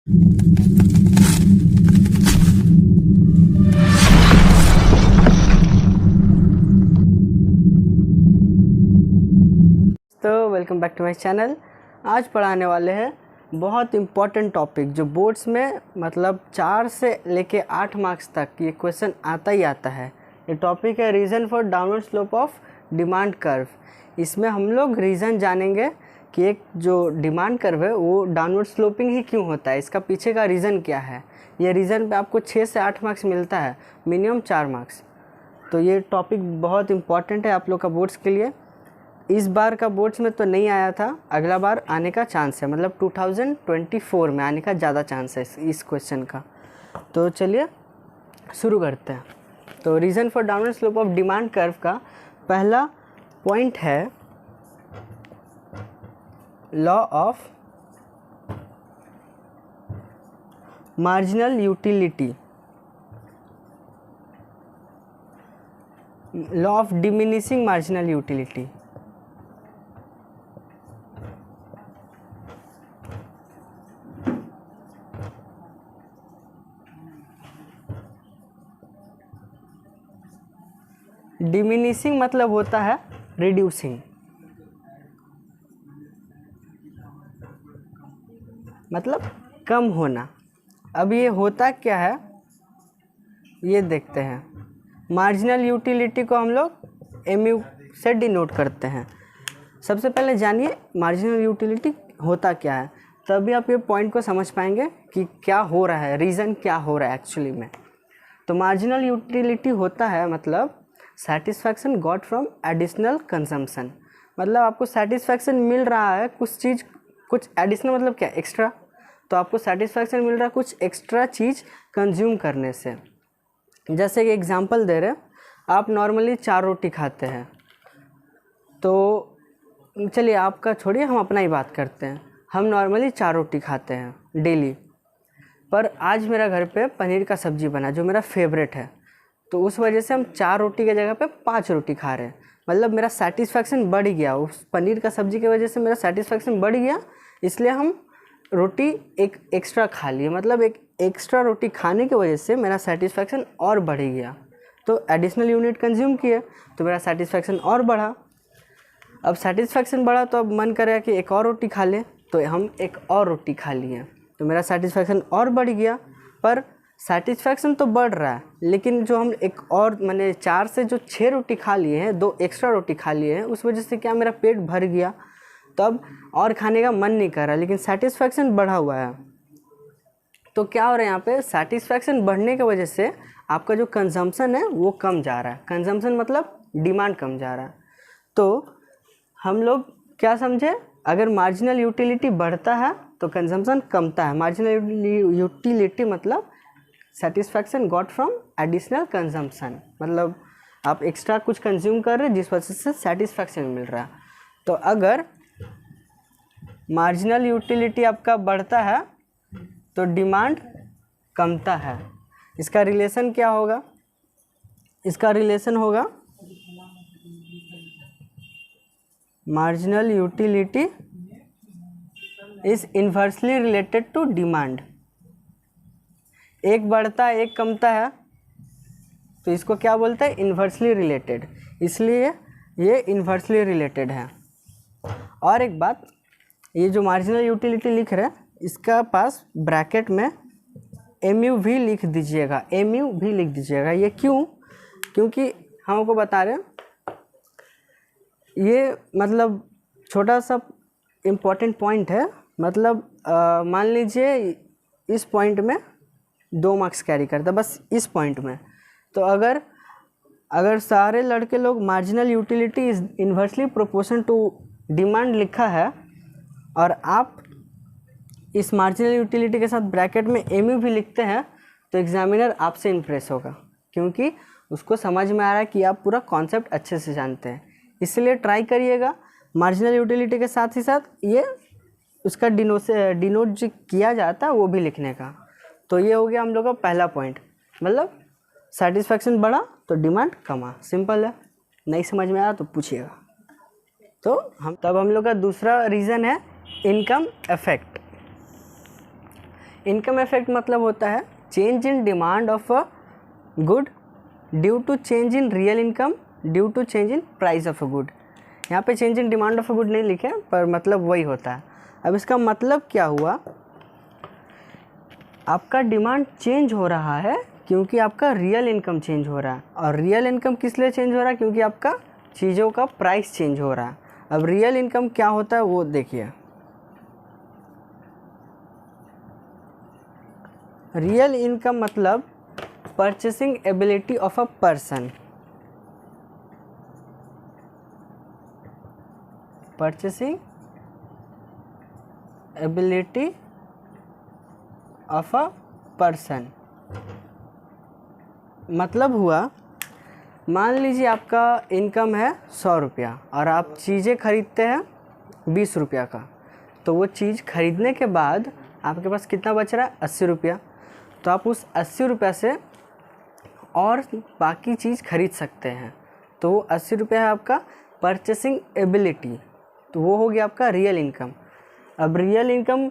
तो welcome back to my channel. आज पढ़ाने वाले हैं बहुत इम्पॉर्टेंट टॉपिक जो बोर्ड्स में मतलब 4 से लेके 8 मार्क्स तक ये क्वेश्चन आता ही आता है। ये टॉपिक है reason for downward slope of demand curve. इसमें हम लोग रीज़न जानेंगे कि एक जो डिमांड कर्व है वो डाउनवर्ड स्लोपिंग ही क्यों होता है, इसका पीछे का रीज़न क्या है। ये रीज़न पे आपको 6 से 8 मार्क्स मिलता है, मिनिमम 4 मार्क्स। तो ये टॉपिक बहुत इम्पॉर्टेंट है आप लोग का बोर्ड्स के लिए। इस बार का बोर्ड्स में तो नहीं आया था, अगला बार आने का चांस है, मतलब 2024 में आने का ज़्यादा चांस है इस क्वेश्चन का। तो चलिए शुरू करते हैं। तो reason for downward slope of demand curve का पहला पॉइंट है law of marginal utility, law of diminishing marginal utility. Diminishing मतलब होता है रिड्यूसिंग, मतलब कम होना। अब ये होता क्या है ये देखते हैं। मार्जिनल यूटिलिटी को हम लोग एमयू से डिनोट करते हैं। सबसे पहले जानिए मार्जिनल यूटिलिटी होता क्या है, तभी आप ये पॉइंट को समझ पाएंगे कि क्या हो रहा है, रीज़न क्या हो रहा है एक्चुअली में। तो मार्जिनल यूटिलिटी होता है मतलब satisfaction got from additional consumption, मतलब आपको सेटिस्फैक्शन मिल रहा है कुछ चीज़, कुछ एडिशनल मतलब क्या, एक्स्ट्रा। तो आपको सेटिस्फैक्शन मिल रहा है कुछ एक्स्ट्रा चीज़ कंज्यूम करने से। जैसे कि एग्जांपल दे रहे हैं, आप नॉर्मली 4 रोटी खाते हैं, तो चलिए आपका छोड़िए, हम अपना ही बात करते हैं। हम नॉर्मली 4 रोटी खाते हैं डेली, पर आज मेरा घर पे पनीर का सब्ज़ी बना जो मेरा फेवरेट है, तो उस वजह से हम 4 रोटी की जगह पे 5 रोटी खा रहे हैं। मतलब मेरा सेटिस्फैक्शन बढ़ गया, उस पनीर का सब्ज़ी की वजह से मेरा सेटिस्फैक्शन बढ़ गया, इसलिए हम रोटी एक एक्स्ट्रा खा लिए। मतलब एक एक्स्ट्रा रोटी खाने की वजह से मेरा सेटिस्फैक्शन और बढ़ गया, तो एडिशनल यूनिट कंज्यूम किए तो मेरा सेटिस्फैक्शन और बढ़ा। अब सेटिस्फैक्शन बढ़ा तो अब मन करेगा कि एक और रोटी खा लें, तो हम एक और रोटी खा लिए, तो मेरा सेटिस्फैक्शन और बढ़ गया। पर सेटिस्फैक्शन तो बढ़ रहा है, लेकिन जो हम एक और मैंने 4 से जो 6 रोटी खा लिए हैं, 2 एक्स्ट्रा रोटी खा लिए हैं, उस वजह से क्या मेरा पेट भर गया, तो अब और खाने का मन नहीं कर रहा, लेकिन सेटिस्फैक्शन बढ़ा हुआ है। तो क्या हो रहा है यहाँ पे, सेटिस्फैक्शन बढ़ने की वजह से आपका जो कंजम्पशन है वो कम जा रहा है। कंजम्पशन मतलब डिमांड कम जा रहा है। तो हम लोग क्या समझे, अगर मार्जिनल यूटिलिटी बढ़ता है तो कंजम्पशन कमता है। मार्जिनल यूटिलिटी मतलब satisfaction got from additional consumption, मतलब आप एक्स्ट्रा कुछ कंज्यूम कर रहे हैं जिस वजह से सेटिस्फैक्शन मिल रहा है। तो अगर मार्जिनल यूटिलिटी आपका बढ़ता है तो डिमांड कमता है। इसका रिलेशन क्या होगा, इसका रिलेशन होगा marginal utility is inversely related to demand. एक बढ़ता है एक कमता है, तो इसको क्या बोलते हैं, इन्वर्सली रिलेटेड, इसलिए ये इन्वर्सली रिलेटेड है। और एक बात, ये जो मार्जिनल यूटिलिटी लिख रहे हैं इसका पास ब्रैकेट में एमयू भी लिख दीजिएगा, एमयू भी लिख दीजिएगा। ये क्यों, क्योंकि हम आपको बता रहे हैं ये मतलब छोटा सा इम्पॉर्टेंट पॉइंट है। मतलब मान लीजिए इस पॉइंट में 2 मार्क्स कैरी करता है, बस इस पॉइंट में। तो अगर सारे लड़के लोग marginal utility is inversely proportion to demand लिखा है और आप इस मार्जिनल यूटिलिटी के साथ ब्रैकेट में एमयू भी लिखते हैं, तो एग्जामिनर आपसे इम्प्रेस होगा, क्योंकि उसको समझ में आ रहा है कि आप पूरा कॉन्सेप्ट अच्छे से जानते हैं। इसलिए ट्राई करिएगा मार्जिनल यूटिलिटी के साथ ही साथ ये उसका डिनोट जो किया जाता है वो भी लिखने का। तो ये हो गया हम लोग का पहला पॉइंट, मतलब सेटिस्फैक्शन बढ़ा तो डिमांड कमा, सिंपल है। नहीं समझ में आया तो पूछिएगा। तो हम लोग का दूसरा रीज़न है इनकम इफेक्ट। इनकम इफेक्ट मतलब होता है change in demand of a good due to change in real income due to change in price of a good. यहाँ पे change in demand of a good नहीं लिखे पर मतलब वही होता है। अब इसका मतलब क्या हुआ, आपका डिमांड चेंज हो रहा है क्योंकि आपका रियल इनकम चेंज हो रहा है। और रियल इनकम किस लिए चेंज हो रहा है, क्योंकि आपका चीज़ों का प्राइस चेंज हो रहा है। अब रियल इनकम क्या होता है वो देखिए। रियल इनकम मतलब purchasing ability of a person, purchasing ability of a person मतलब हुआ, मान लीजिए आपका इनकम है 100 रुपया और आप चीज़ें खरीदते हैं 20 रुपया का, तो वो चीज़ खरीदने के बाद आपके पास कितना बच रहा है, 80 रुपया। तो आप उस 80 रुपया से और बाकी चीज़ खरीद सकते हैं। तो वो 80 रुपया है आपका परचेसिंग एबिलिटी, तो वो हो गया आपका रियल इनकम। अब रियल इनकम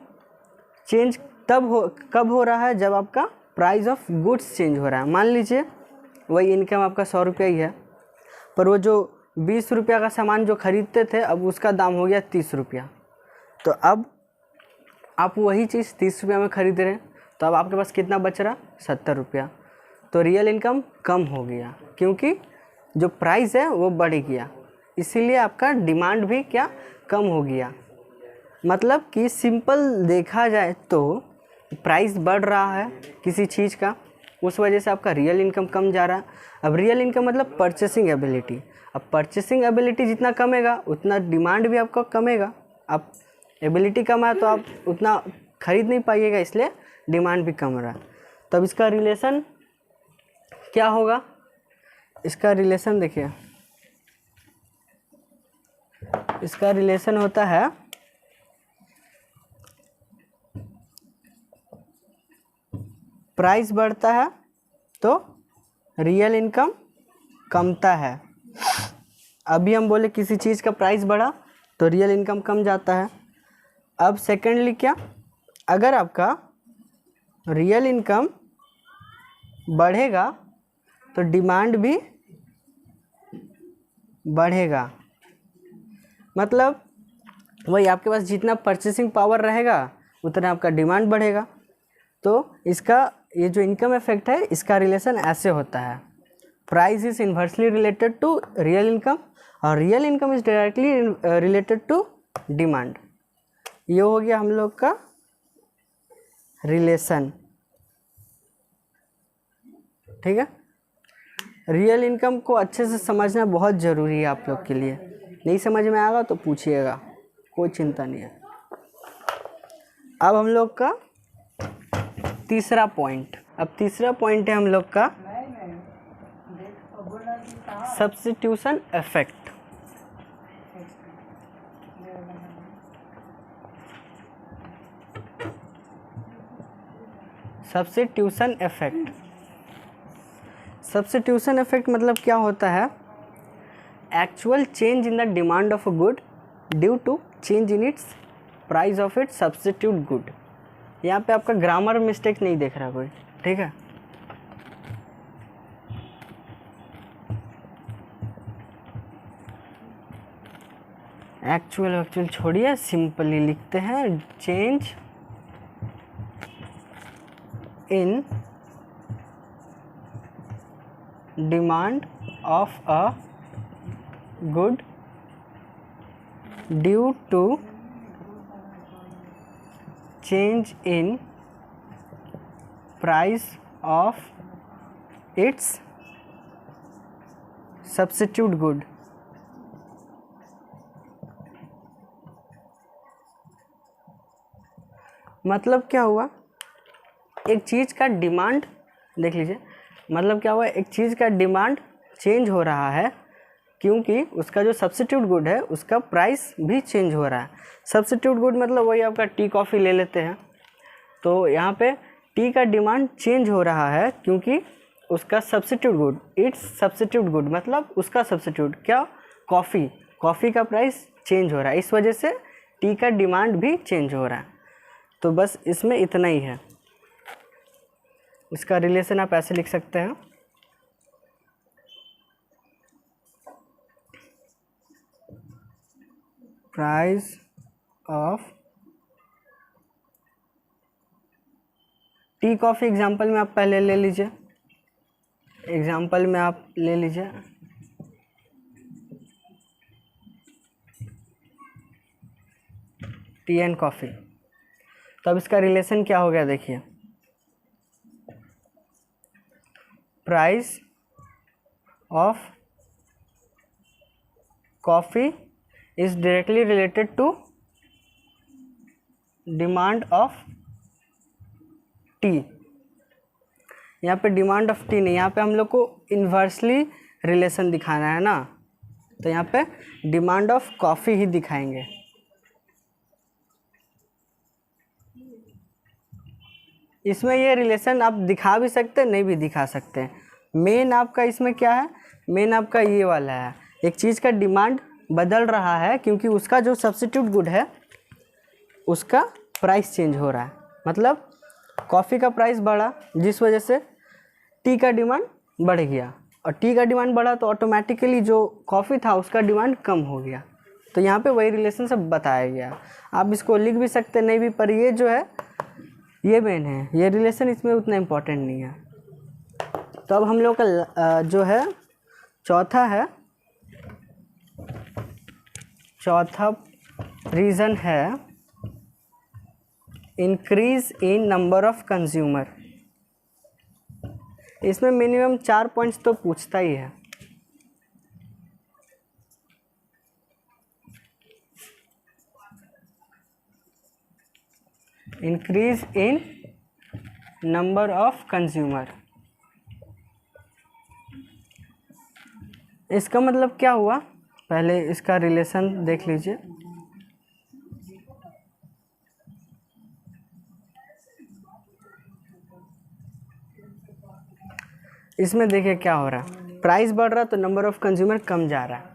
चेंज कब हो रहा है, जब आपका प्राइस ऑफ गुड्स चेंज हो रहा है। मान लीजिए वही इनकम आपका 100 रुपया ही है, पर वो जो 20 रुपया का सामान जो खरीदते थे अब उसका दाम हो गया 30 रुपया। तो अब आप वही चीज़ 30 रुपया में खरीद रहे हैं, तो अब आपके पास कितना बच रहा, 70 रुपया। तो रियल इनकम कम हो गया क्योंकि जो प्राइस है वो बढ़ गया, इसीलिए आपका डिमांड भी क्या कम हो गया। मतलब कि सिंपल देखा जाए तो प्राइस बढ़ रहा है किसी चीज़ का, उस वजह से आपका रियल इनकम कम जा रहा है। अब रियल इनकम मतलब परचेसिंग एबिलिटी, अब परचेसिंग एबिलिटी जितना कमेगा उतना डिमांड भी आपका कमेगा। अब एबिलिटी कम है तो आप उतना खरीद नहीं पाइएगा, इसलिए डिमांड भी कम रहा। तब इसका रिलेशन क्या होगा, इसका रिलेशन देखिए, इसका रिलेशन होता है प्राइस बढ़ता है तो रियल इनकम कमता है। अभी हम बोले किसी चीज़ का प्राइस बढ़ा तो रियल इनकम कम जाता है। अब सेकेंडली क्या, अगर आपका रियल इनकम बढ़ेगा तो डिमांड भी बढ़ेगा। मतलब वही आपके पास जितना परचेसिंग पावर रहेगा उतना आपका डिमांड बढ़ेगा। तो इसका ये जो इनकम इफेक्ट है इसका रिलेशन ऐसे होता है, price is inversely related to real income और real income is directly related to demand. ये हो गया हम लोग का रिलेशन, ठीक है। रियल इनकम को अच्छे से समझना बहुत ज़रूरी है आप लोग के लिए, नहीं समझ में आएगा तो पूछिएगा, कोई चिंता नहीं है। अब हम लोग का तीसरा पॉइंट, अब तीसरा पॉइंट है हम लोग का substitution effect. Substitution effect, substitution effect मतलब क्या होता है, actual change in the demand of a good due to change in its price of its substitute good. यहाँ पे आपका ग्रामर मिस्टेक नहीं देख रहा कोई, ठीक है। एक्चुअल छोड़िए, सिंपली लिखते हैं change in demand of a good due to change in price of its substitute good। मतलब क्या हुआ, एक चीज़ का डिमांड देख लीजिए, मतलब क्या हुआ, एक चीज़ का डिमांड चेंज हो रहा है क्योंकि उसका जो सब्स्टिट्यूट गुड है उसका प्राइस भी चेंज हो रहा है। सब्स्टिट्यूट गुड मतलब वही आपका टी कॉफ़ी ले लेते हैं, तो यहाँ पे टी का डिमांड चेंज हो रहा है क्योंकि उसका substitute good, it's substitute good मतलब उसका सब्स्टिट्यूट क्या, कॉफ़ी, कॉफ़ी का प्राइस चेंज हो रहा है, इस वजह से टी का डिमांड भी चेंज हो रहा है। तो बस इसमें इतना ही है। इसका रिलेशन आप ऐसे लिख सकते हैं, price of tea coffee example में आप पहले ले लीजिए, एग्जाम्पल में आप ले लीजिए टी एंड कॉफ़ी। तो अब इसका रिलेशन क्या हो गया देखिए, price of coffee is directly related to demand of tea. यहाँ पे डिमांड ऑफ टी नहीं, यहाँ पे हम लोग को इन्वर्सली रिलेशन दिखाना है ना, तो यहाँ पे डिमांड ऑफ कॉफ़ी ही दिखाएंगे। इसमें ये रिलेशन आप दिखा भी सकते हैं, नहीं भी दिखा सकते हैं। मेन आपका इसमें क्या है, मेन आपका ये वाला है, एक चीज़ का डिमांड बदल रहा है क्योंकि उसका जो सब्स्टिट्यूट गुड है उसका प्राइस चेंज हो रहा है, मतलब कॉफ़ी का प्राइस बढ़ा जिस वजह से टी का डिमांड बढ़ गया, और टी का डिमांड बढ़ा तो ऑटोमेटिकली जो कॉफ़ी था उसका डिमांड कम हो गया। तो यहाँ पे वही रिलेशन सब बताया गया। आप इसको लिख भी सकते नहीं भी, पर ये जो है ये मेन है, ये रिलेशन इसमें उतना इम्पोर्टेंट नहीं है। तो अब हम लोग का जो है चौथा है, चौथा रीज़न है increase in number of consumer. इसमें मिनिमम 4 पॉइंट्स तो पूछता ही है। Increase in number of consumer, इसका मतलब क्या हुआ, पहले इसका रिलेशन देख लीजिए। इसमें देखिए क्या हो रहा है, प्राइस बढ़ रहा तो नंबर ऑफ कंज्यूमर कम जा रहा है।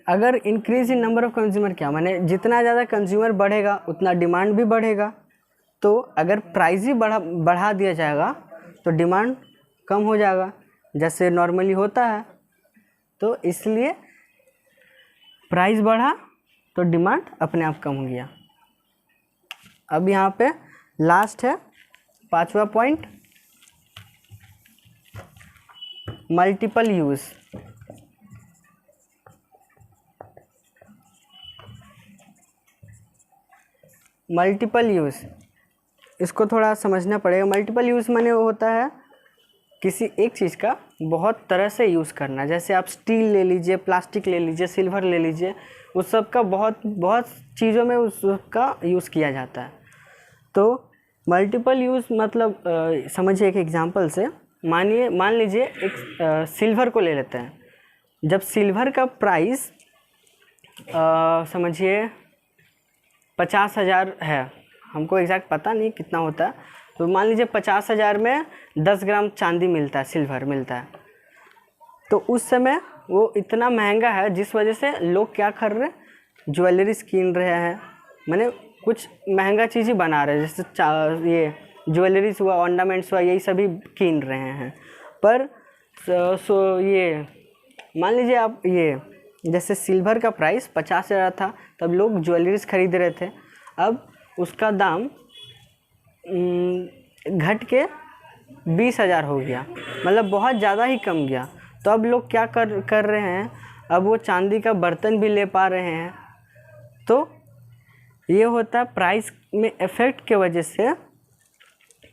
अगर increase in number of consumer क्या माने, जितना ज़्यादा कंज्यूमर बढ़ेगा उतना डिमांड भी बढ़ेगा। तो अगर प्राइस ही बढ़ा दिया जाएगा तो डिमांड कम हो जाएगा, जैसे नॉर्मली होता है। तो इसलिए प्राइस बढ़ा तो डिमांड अपने आप कम हो गया। अब यहाँ पे लास्ट है 5वां point, multiple use. Multiple use, इसको थोड़ा समझना पड़ेगा। मल्टीपल यूज़ माने वो होता है किसी एक चीज़ का बहुत तरह से यूज़ करना। जैसे आप स्टील ले लीजिए, प्लास्टिक ले लीजिए, सिल्वर ले लीजिए, उस सब का बहुत चीज़ों में उसका यूज़ किया जाता है। तो मल्टीपल यूज़ मतलब समझिए एक एग्जांपल से, मान लीजिए एक सिल्वर को ले लेते हैं। जब सिल्वर का प्राइस समझिए 50,000 है, हमको एग्जैक्ट पता नहीं कितना होता है, तो मान लीजिए 50,000 में 10 ग्राम चांदी मिलता है, सिल्वर मिलता है। तो उस समय वो इतना महंगा है जिस वजह से लोग क्या कर रहे हैं, ज्वेलरीज कीन रहे हैं, माने कुछ महंगा चीज़ ही बना रहे हैं, जैसे ये ज्वेलरीज हुआ, ऑर्नामेंट्स हुआ, यही सभी कीन रहे हैं। पर ये मान लीजिए आप ये जैसे सिल्वर का प्राइस 50,000 था, तब लोग ज्वेलरीज खरीद रहे थे। अब उसका दाम घट के 20,000 हो गया, मतलब बहुत ज़्यादा ही कम गया। तो अब लोग क्या कर रहे हैं, अब वो चांदी का बर्तन भी ले पा रहे हैं। तो ये होता है प्राइस में इफ़ेक्ट के वजह से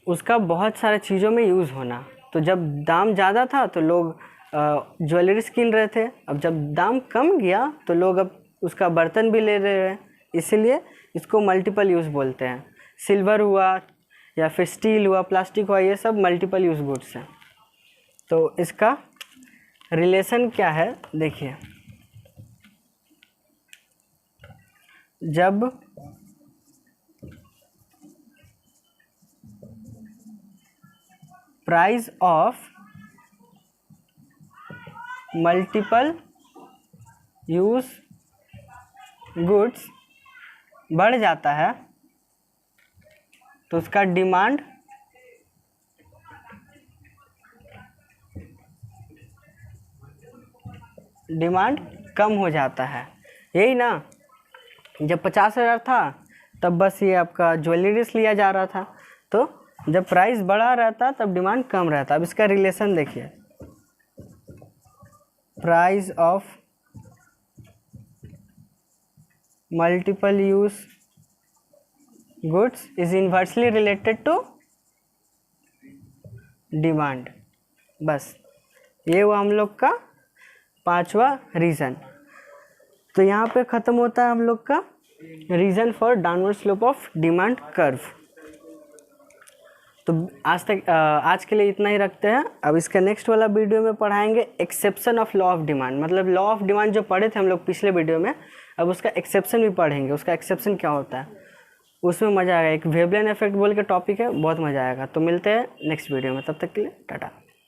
उसका बहुत सारे चीज़ों में यूज़ होना। तो जब दाम ज़्यादा था तो लोग ज्वेलरीज किन रहे थे, अब जब दाम कम गया तो लोग अब उसका बर्तन भी ले रहे हैं, इसलिए इसको मल्टीपल यूज़ बोलते हैं। सिल्वर हुआ या फिर स्टील हुआ, प्लास्टिक हुआ, ये सब मल्टीपल यूज़ गुड्स हैं। तो इसका रिलेशन क्या है देखिए, जब price of multiple use goods बढ़ जाता है तो उसका डिमांड डिमांड कम हो जाता है, यही ना। जब 50,000 था तब बस ये आपका ज्वेलरीज लिया जा रहा था, तो जब प्राइस बढ़ा रहता तब डिमांड कम रहता। अब इसका रिलेशन देखिए, price of multiple use goods is inversely related to demand. बस ये वो हम लोग का 5वां रीज़न। तो यहाँ पे ख़त्म होता है हम लोग का reason for downward slope of demand curve. तो आज के लिए इतना ही रखते हैं। अब इसका नेक्स्ट वाला वीडियो में पढ़ाएंगे exception of law of demand, मतलब लॉ ऑफ डिमांड जो पढ़े थे हम लोग पिछले वीडियो में, अब उसका एक्सेप्शन भी पढ़ेंगे। उसका एक्सेप्शन क्या होता है, उसमें मज़ा आएगा। एक वेवलेंथ इफेक्ट बोल के टॉपिक है, बहुत मज़ा आएगा। तो मिलते हैं नेक्स्ट वीडियो में, तब तक के लिए टाटा।